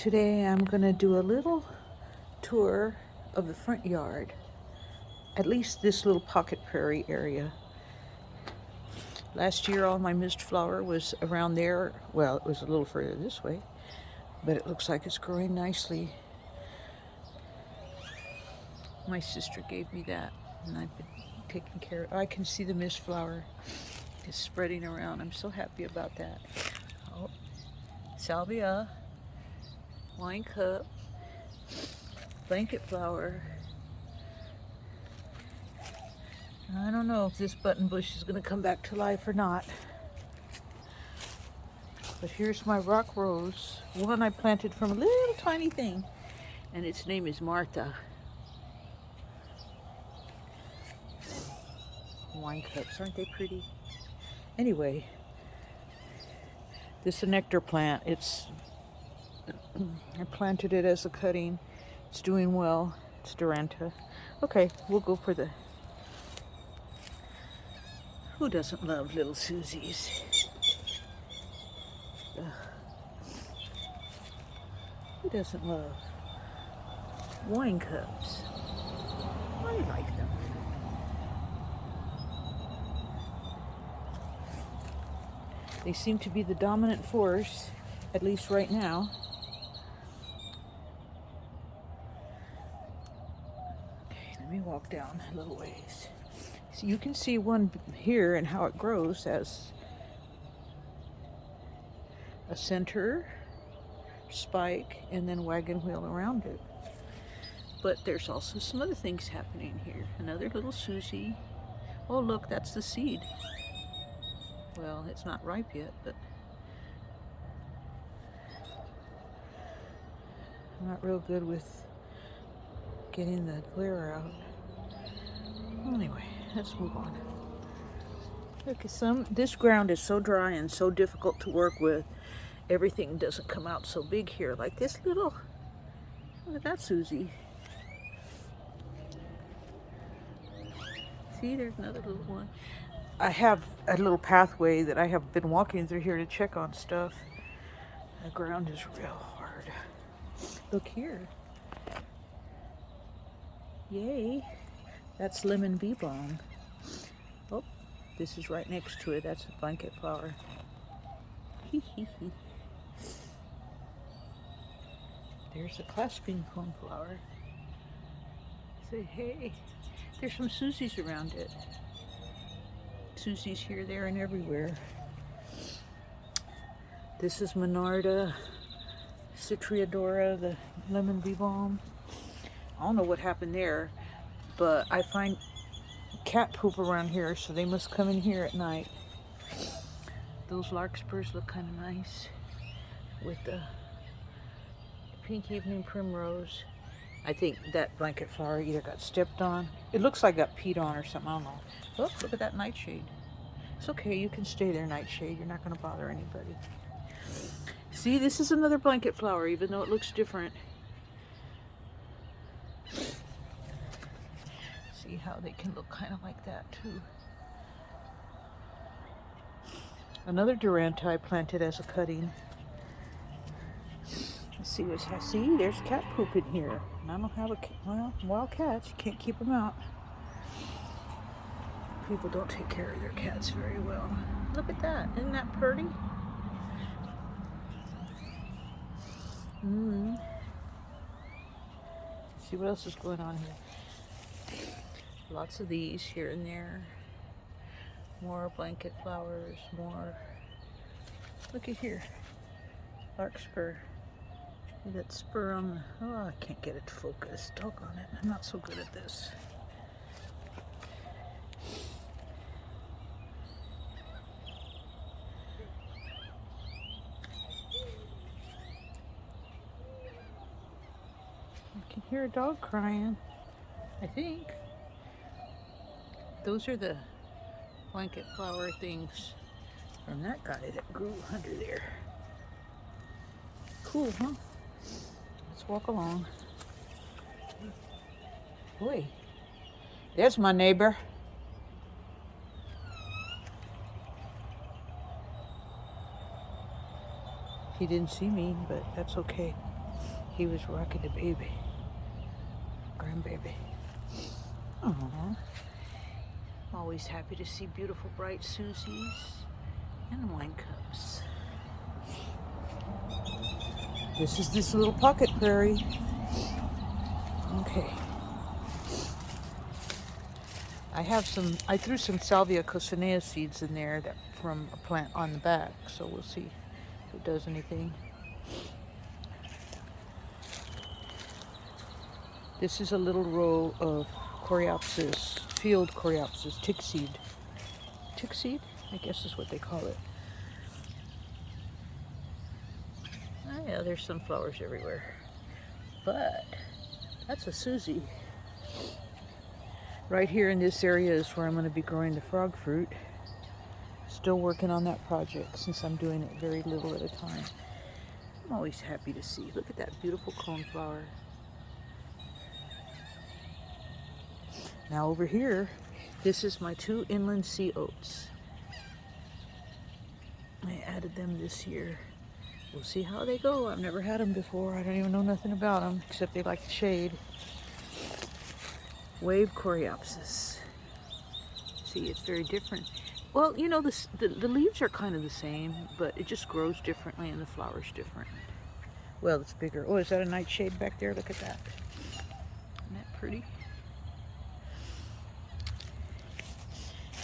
Today I'm gonna do a little tour of the front yard, at least this little pocket prairie area. Last year all my mist flower was around there. Well, it was a little further this way, but it looks like it's growing nicely. My sister gave me that and I've been taking care of it. I can see the mist flower is spreading around. I'm so happy about that. Oh, salvia, wine cup, blanket flower. I don't know if this button bush is going to come back to life or not. But here's my rock rose. One I planted from a little tiny thing, and its name is Martha. Wine cups, aren't they pretty? Anyway, this is a nectar plant. I planted it as a cutting. It's doing well. It's Duranta. Okay, we'll go for the... Who doesn't love little Susies? Who doesn't love wine cups? I like them. They seem to be the dominant force, at least right now. Okay, let me walk down a little ways. So you can see one here and how it grows as a center spike and then wagon wheel around it. But there's also some other things happening here. Another little Susie. Oh look, that's the seed. Well, it's not ripe yet, but I'm not real good with getting the glare out. Anyway, let's move on. Look, this ground is so dry and so difficult to work with. Everything doesn't come out so big here. Like this little, look at that Susie. See, there's another little one. I have a little pathway that I have been walking through here to check on stuff. The ground is real hard. Look here. Yay. That's lemon bee balm. Oh, this is right next to it. That's a blanket flower. Hee hee hee. There's a clasping coneflower. Say hey. There's some Susies around it. Susies here, there, and everywhere. This is Monarda citriodora, the lemon bee balm. I don't know what happened there, but I find cat poop around here, so they must come in here at night. Those larkspurs look kind of nice with the pink evening primrose. I think that blanket flower either got stepped on. It looks like it got peed on or something, I don't know. Oh, look at that nightshade. It's okay, you can stay there, nightshade. You're not going to bother anybody. See, this is another blanket flower, even though it looks different. See how they can look kind of like that, too. Another Duranta I planted as a cutting. Let's see what's happening. See, there's cat poop in here. And I don't have wild cats. You can't keep them out. People don't take care of their cats very well. Look at that. Isn't that pretty? See what else is going on here. Lots of these here and there. More blanket flowers. More. Look at here. Larkspur. That spur on the... Oh, I can't get it focused. Doggone it. I'm not so good at this. I can hear a dog crying, I think. Those are the blanket flower things from that guy that grew under there. Cool, huh? Let's walk along. Boy, there's my neighbor. He didn't see me, but that's okay. He was rocking the baby. Grandbaby. Aww. I'm always happy to see beautiful, bright Susies and wine cups. This is this little pocket prairie. Okay. I threw some Salvia coccinea seeds in there from a plant on the back, so we'll see if it does anything. This is a little row of coreopsis, field coreopsis, tick seed. Tick seed, I guess is what they call it. Oh yeah, there's some flowers everywhere. But that's a Susie. Right here in this area is where I'm going to be growing the frog fruit. Still working on that project since I'm doing it very little at a time. I'm always happy to see. Look at that beautiful coneflower. Now over here, this is my 2 inland sea oats. I added them this year. We'll see how they go. I've never had them before. I don't even know nothing about them except they like the shade. Wave coreopsis. See, it's very different. Well, you know, the leaves are kind of the same, but it just grows differently and the flower's different. Well, it's bigger. Oh, is that a nightshade back there? Look at that. Isn't that pretty?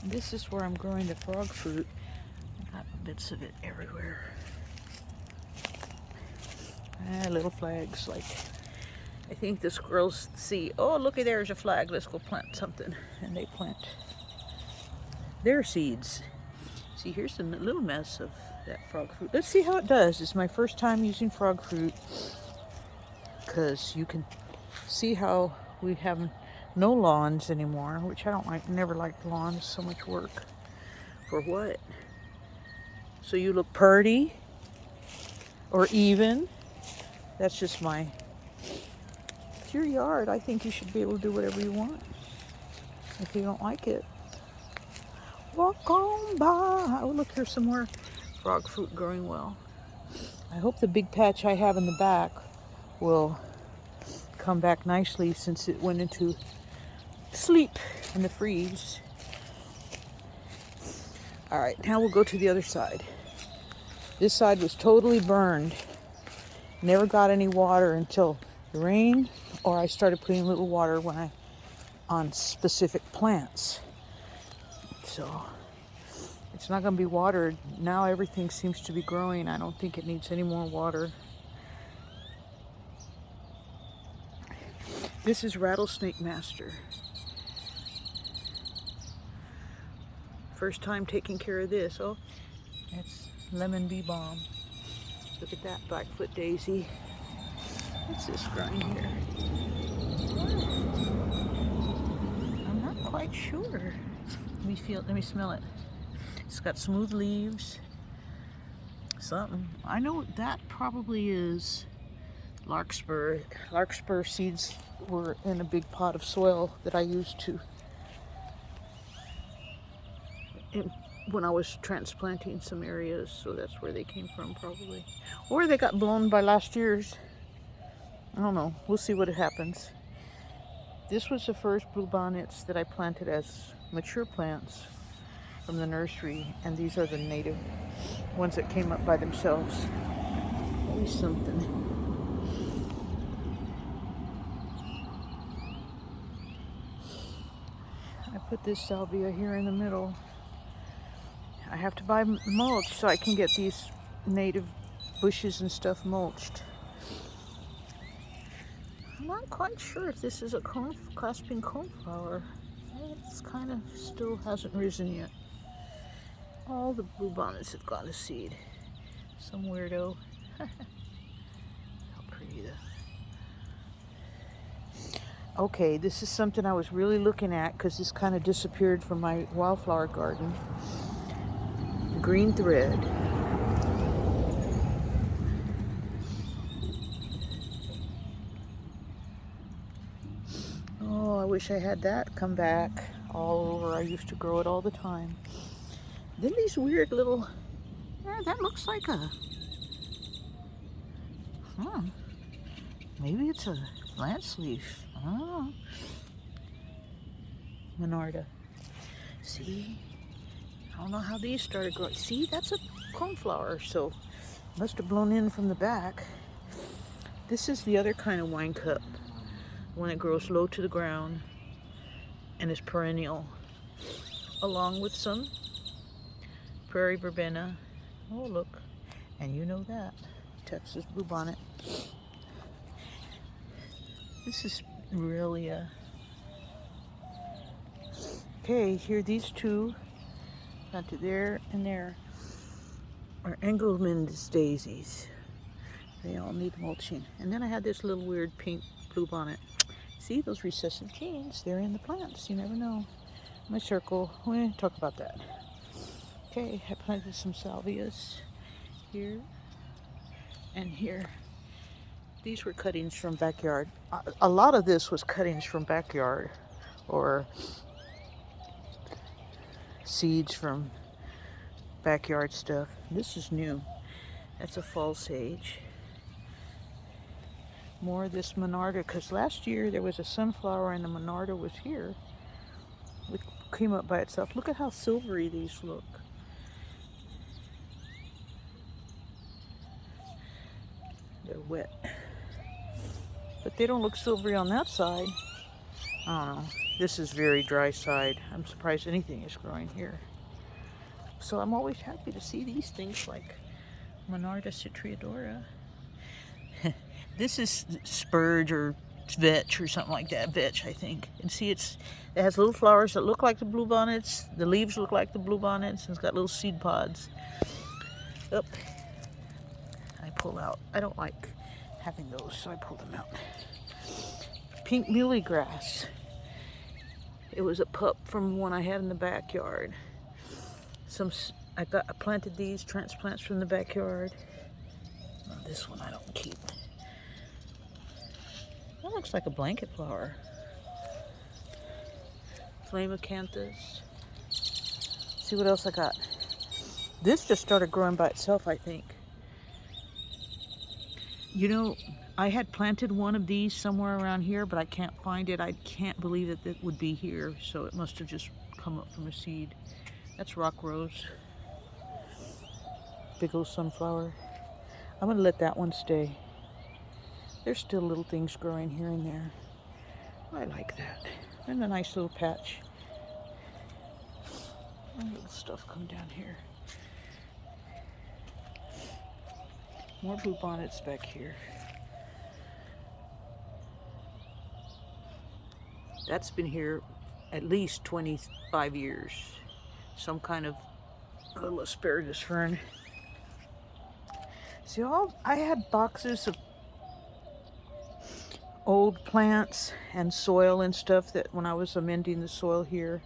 And this is where I'm growing the frog fruit. I've got bits of it everywhere. Little flags, like, I think the squirrels see, oh, looky, there's a flag, let's go plant something. And they plant their seeds. See, here's a little mess of that frog fruit. Let's see how it does. It's my first time using frog fruit, because you can see how we have no lawns anymore, which I don't like. Never liked lawns. So much work. For what? So you look purty or even. That's just it's your yard. I think you should be able to do whatever you want. If you don't like it, walk on by. Oh, look, here's some more frog fruit growing well. I hope the big patch I have in the back will come back nicely since it went into sleep in the freeze. All right, now we'll go to the other side. This side was totally burned. Never got any water until the rain, or I started putting a little water on specific plants. So it's not going to be watered. Now everything seems to be growing. I don't think it needs any more water. This is Rattlesnake Master. First time taking care of this. Oh, that's lemon bee balm. Look at that Blackfoot daisy. What's this growing here? I'm not quite sure. Let me smell it. It's got smooth leaves. Something. I know that probably is larkspur. Larkspur seeds were in a big pot of soil that I used when I was transplanting some areas, so that's where they came from probably. Or they got blown by last year's. I don't know. We'll see what happens. This was the first bluebonnets that I planted as mature plants from the nursery, and these are the native ones that came up by themselves. Always something. I put this salvia here in the middle. I have to buy mulch so I can get these native bushes and stuff mulched. I'm not quite sure if this is a clasping coneflower. It's kind of still hasn't risen yet. All the bluebonnets have gone to seed. Some weirdo. How pretty though. Okay, this is something I was really looking at because this kind of disappeared from my wildflower garden. Green thread. Oh, I wish I had that come back all over. I used to grow it all the time. Then these weird little, that looks like a, Maybe it's a lance leaf. I don't know. Monarda. See? I don't know how these started growing. See, that's a coneflower, so must have blown in from the back. This is the other kind of wine cup, one that grows low to the ground and is perennial, along with some prairie verbena. Oh, look, and you know that, Texas bluebonnet. This is really a... Okay, here these two, planted there and there, are Engelmann's daisies. They all need mulching. And then I had this little weird pink bluebonnet. See, those recessive genes, they're in the plants. You never know. My circle, we'll talk about that. Okay, I planted some salvias here and here. These were cuttings from backyard. A lot of this was cuttings from backyard or seeds from backyard stuff. This is new. That's a fall sage. More of this monarda, because last year there was a sunflower and the monarda was here. It came up by itself. Look at how silvery these look. They're wet. But they don't look silvery on that side. I don't know. This is very dry side. I'm surprised anything is growing here. So I'm always happy to see these things like Monarda citriodora. This is spurge or vetch or something like that. Vetch, I think. And see, it has little flowers that look like the bluebonnets. The leaves look like the bluebonnets, and it's got little seed pods. Up. I pull out. I don't like having those, so I pull them out. Pink muley grass. It was a pup from one I had in the backyard. I planted these transplants from the backyard. Well, this one I don't keep. That looks like a blanket flower. Flame acanthus. See what else I got. This just started growing by itself, I think. You know, I had planted one of these somewhere around here, but I can't find it. I can't believe that it would be here, so it must have just come up from a seed. That's rock rose. Big old sunflower. I'm gonna let that one stay. There's still little things growing here and there. I like that. And a nice little patch. And little stuff come down here. More bluebonnets back here. That's been here at least 25 years. Some kind of little asparagus fern. See, I had boxes of old plants and soil and stuff that when I was amending the soil here,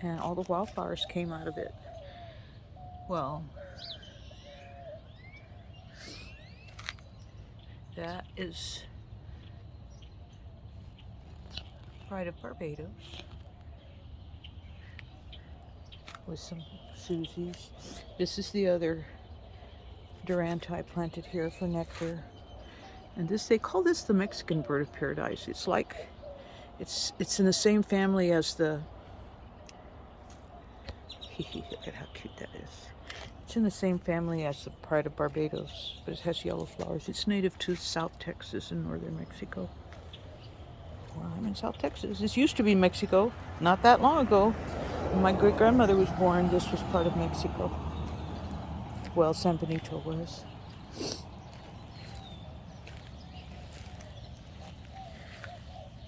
and all the wildflowers came out of it. Well, that is Pride of Barbados with some Susies. This is the other Duranta I planted here for nectar. And this, they call this the Mexican bird of paradise. It's like, it's in the same family as the, look at how cute that is. It's in the same family as the Pride of Barbados, but it has yellow flowers. It's native to South Texas and northern Mexico. Well, I'm in South Texas. This used to be Mexico, not that long ago. When my great-grandmother was born, this was part of Mexico. Well, San Benito was.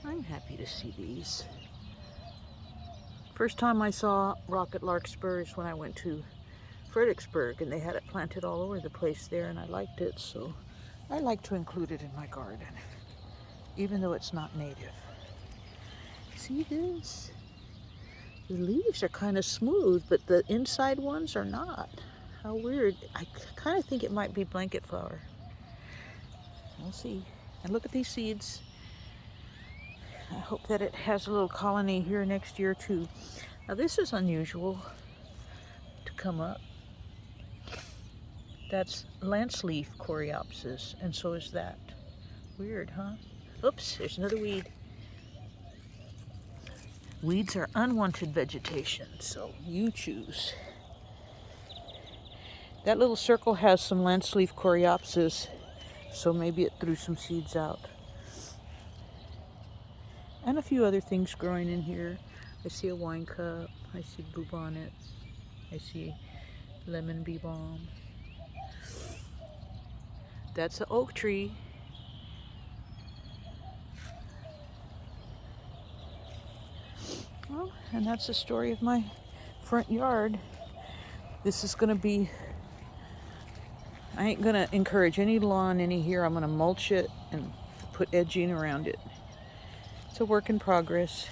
I'm happy to see these. First time I saw rocket larkspurs when I went to Fredericksburg, and they had it planted all over the place there, and I liked it, so I like to include it in my garden, even though it's not native. See this? The leaves are kind of smooth, but the inside ones are not. How weird. I kind of think it might be blanket flower. We'll see. And look at these seeds. I hope that it has a little colony here next year too. Now this is unusual to come up. That's lance leaf coreopsis, and so is that. Weird, huh? Oops, there's another weed. Weeds are unwanted vegetation, so you choose. That little circle has some lance leaf coreopsis, so maybe it threw some seeds out. And a few other things growing in here. I see a wine cup, I see bluebonnet, I see lemon bee balm. That's an oak tree. Well, and that's the story of my front yard. This is gonna be, I ain't gonna encourage any lawn any here. I'm gonna mulch it and put edging around it. It's a work in progress.